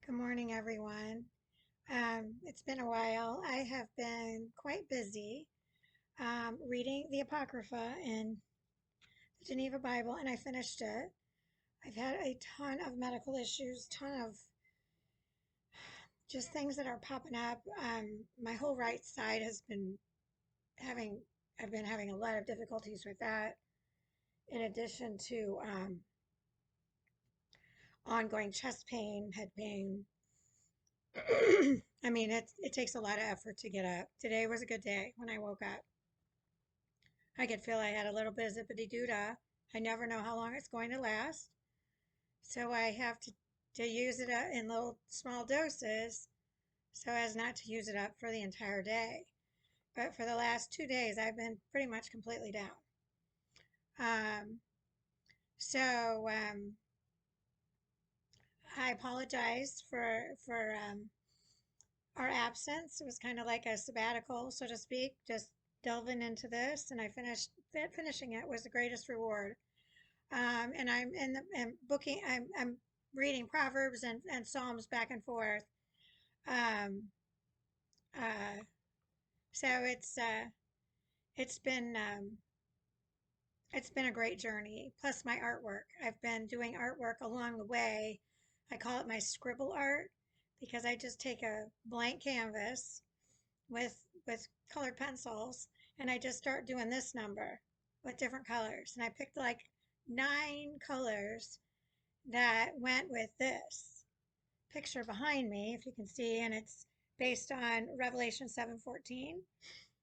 Good morning, everyone. It's been a while. I have been quite busy reading the Apocrypha in the Geneva Bible, and I finished it. I've had a ton of medical issues, ton of just things that are popping up. My whole right side has been having, I've been having a lot of difficulties with that, in addition to ongoing chest pain, head pain. I mean, it takes a lot of effort to get up. Today was a good day when I woke up. I could feel I had a little bit of zippity doo dah. I never know how long it's going to last. So I have to use it in little small doses so as not to use it up for the entire day. But for the last 2 days, I've been pretty much completely down. Um, so I apologize for our absence. It was kind of like a sabbatical, so to speak, just delving into this, and I finished finishing it was the greatest reward. And I'm in the and booking. I'm reading Proverbs and Psalms back and forth. Um, uh, so it's been it's been a great journey. Plus my artwork. I've been doing artwork along the way. I call it my scribble art because I just take a blank canvas with colored pencils and I just start doing this number with different colors. And I picked like 9 colors that went with this picture behind me, if you can see, and it's based on Revelation 7:14.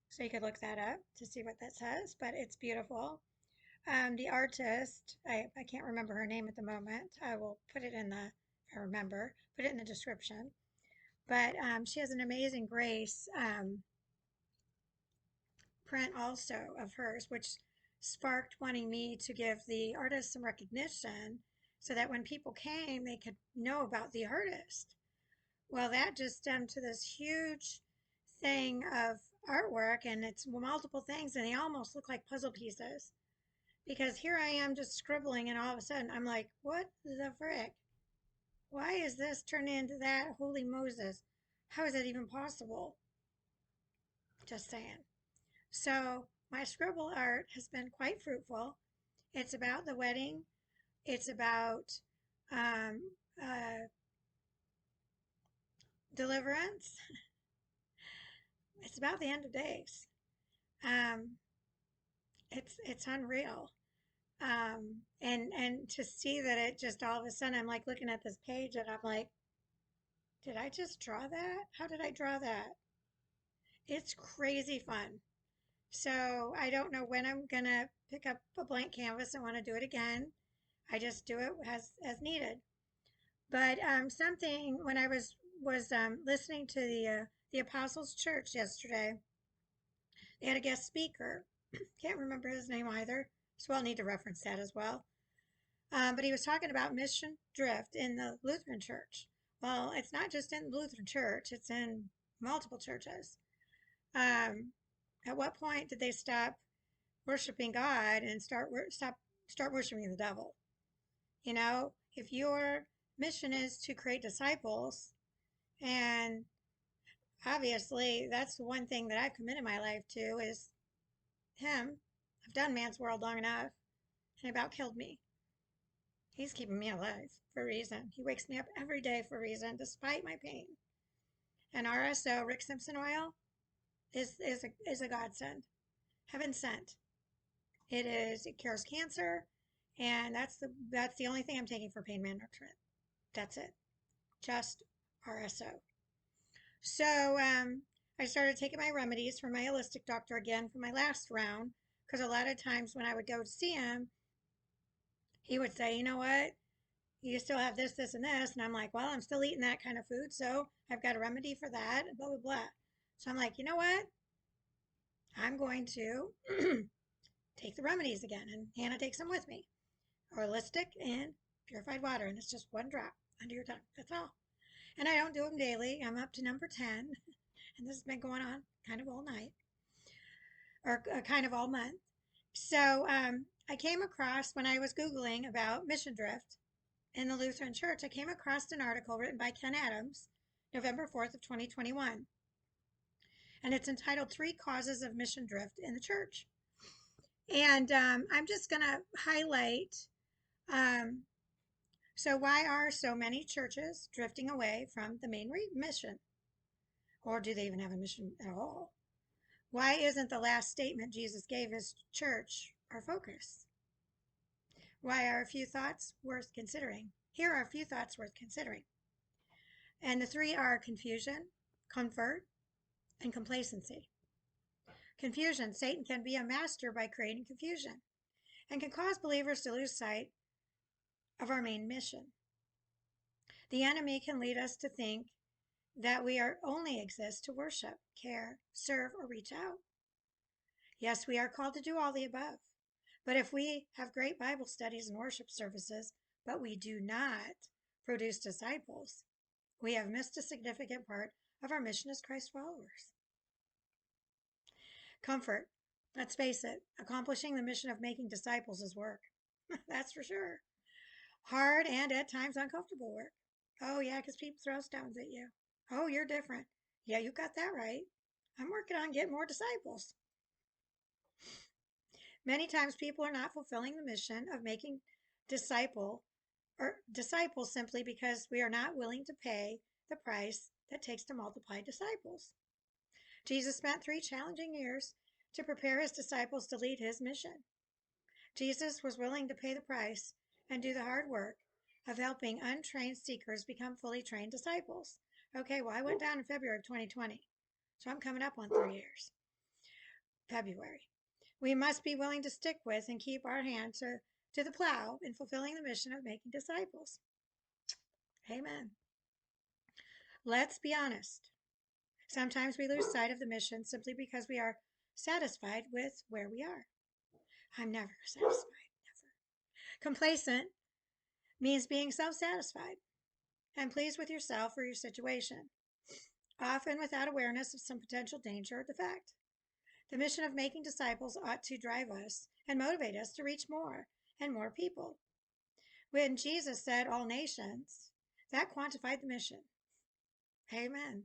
So you could look that up to see what that says, but it's beautiful. The artist, I can't remember her name at the moment. I will put it in the, if I remember, put it in the description. But she has an amazing grace print also of hers, which sparked wanting me to give the artist some recognition so that when people came, they could know about the artist. Well, that just stemmed to this huge thing of artwork, and it's multiple things, and they almost look like puzzle pieces. Because here I am just scribbling, and all of a sudden I'm like, what the frick? Why is this turned into that? Holy Moses. How is that even possible? Just saying. So, my scribble art has been quite fruitful. It's about the wedding, it's about um, uh, deliverance, it's about the end of days. Um, it's unreal. And to see that it just all of a sudden I'm like looking at this page and I'm like, did I just draw that? How did I draw that? It's crazy fun. So I don't know when I'm gonna pick up a blank canvas and want to do it again. I just do it as needed. But something when I was listening to the Apostles' Church yesterday, they had a guest speaker. Can't remember his name either, so I'll need to reference that as well. But he was talking about mission drift in the Lutheran Church. Well, it's not just in the Lutheran Church; it's in multiple churches. Um, at what point did they stop worshiping God and start worshiping the devil? You know, if your mission is to create disciples, and obviously that's the one thing that I've committed my life to is him. I've done man's world long enough, and he about killed me. He's keeping me alive for a reason. He wakes me up every day for a reason, despite my pain. And RSO, Rick Simpson oil, is a godsend, heaven sent. It cures cancer, and that's the only thing I'm taking for pain management. That's it, just RSO. So I started taking my remedies from my holistic doctor again for my last round because a lot of times when I would go to see him, he would say, you know what, you still have this, this, and this. And I'm like, well, I'm still eating that kind of food. So I've got a remedy for that, blah, blah, blah. So I'm like, you know what? I'm going to take the remedies again. And Hannah takes them with me. Holistic and purified water. And it's just one drop under your tongue. That's all. And I don't do them daily. I'm up to number 10. And this has been going on kind of all night or kind of all month. So I came across when I was Googling about mission drift in the Lutheran Church, I came across an article written by Ken Adams, November 4th of 2021, and it's entitled Three Causes of Mission Drift in the Church. And I'm just going to highlight, um, so why are so many churches drifting away from the main mission? Or do they even have a mission at all? Why isn't the last statement Jesus gave his church our focus? Why are a few thoughts worth considering? Here are a few thoughts worth considering. And the three are confusion, comfort, and complacency. Confusion. Satan can be a master by creating confusion and can cause believers to lose sight of our main mission. The enemy can lead us to think that we are only exist to worship, care, serve, or reach out. Yes, we are called to do all the above. But if we have great Bible studies and worship services, but we do not produce disciples, we have missed a significant part of our mission as Christ followers. Comfort. Let's face it, accomplishing the mission of making disciples is work. That's for sure. Hard and at times uncomfortable work. Oh, yeah, because people throw stones at you. Oh, you're different. Yeah, you got that right. I'm working on getting more disciples. Many times people are not fulfilling the mission of making disciples simply because we are not willing to pay the price that takes to multiply disciples. Jesus spent 3 challenging years to prepare his disciples to lead his mission. Jesus was willing to pay the price and do the hard work of helping untrained seekers become fully trained disciples. Okay, well, I went down in February of 2020, so I'm coming up on 3 years. February. We must be willing to stick with and keep our hand to the plow in fulfilling the mission of making disciples. Amen. Let's be honest. Sometimes we lose sight of the mission simply because we are satisfied with where we are. I'm never satisfied, never. Complacent means being self-satisfied and pleased with yourself or your situation, often without awareness of some potential danger or defect. The mission of making disciples ought to drive us and motivate us to reach more and more people. When Jesus said all nations, that quantified the mission. Amen.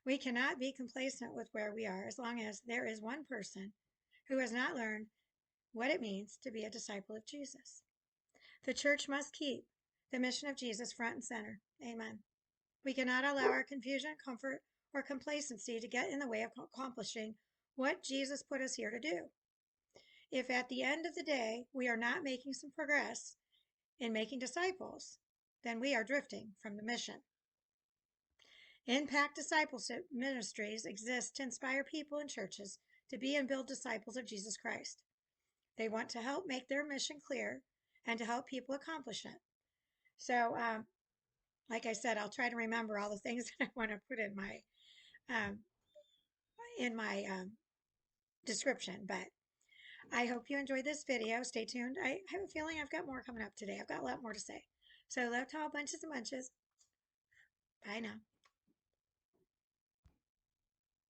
We cannot be complacent with where we are as long as there is one person who has not learned what it means to be a disciple of Jesus. The church must keep the mission of Jesus front and center. Amen. We cannot allow our confusion, comfort, or complacency to get in the way of accomplishing what Jesus put us here to do. If at the end of the day we are not making some progress in making disciples, then we are drifting from the mission. Impact discipleship ministries exist to inspire people in churches to be and build disciples of Jesus Christ. They want to help make their mission clear and to help people accomplish it. So, like I said, I'll try to remember all the things that I want to put in my description. But I hope you enjoyed this video. Stay tuned. I have a feeling I've got more coming up today. I've got a lot more to say. So love to all bunches and bunches. Bye now.